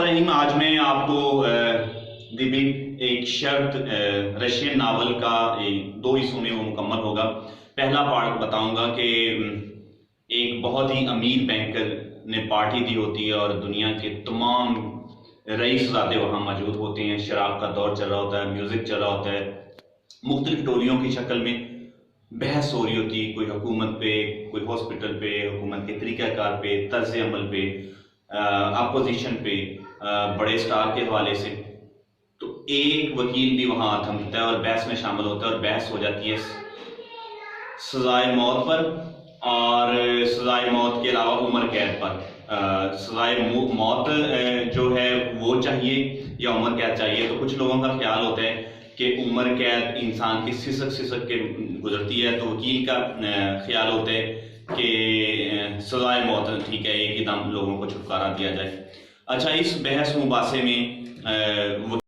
रहीम, आज मैं आपको एक शर्त रशियन नावल का 2 हिस्सों में वो मुकम्मल होगा। पहला पार्ट बताऊंगा कि एक बहुत ही अमीर बैंकर ने पार्टी दी होती है और दुनिया के तमाम रईसज़ादे वहाँ मौजूद होते हैं। शराब का दौर चल रहा होता है, म्यूज़िक चल रहा होता है, मुख्तलिफ टोलियों की शक्ल में बहस हो रही होती है, कोई हुकूमत पे, कोई हॉस्पिटल पे, हुकूमत के तरीक़ाकार पे, तर्ज़ अमल पे, अपोजिशन पे, बड़े स्टार के हवाले से। तो एक वकील भी वहाँ थमता है और बहस में शामिल होता है और बहस हो जाती है सजाए मौत पर और सजाए मौत के अलावा उम्र कैद पर। सजाए मौत जो है वो चाहिए या उम्र कैद चाहिए। तो कुछ लोगों का ख्याल होता है कि उम्र कैद इंसान की सिसक के गुजरती है, तो वकील का ख्याल होता है कि सजाए मौत ठीक है, एक ही दम लोगों को छुटकारा दिया जाए। अच्छा, इस बहस मुबासे में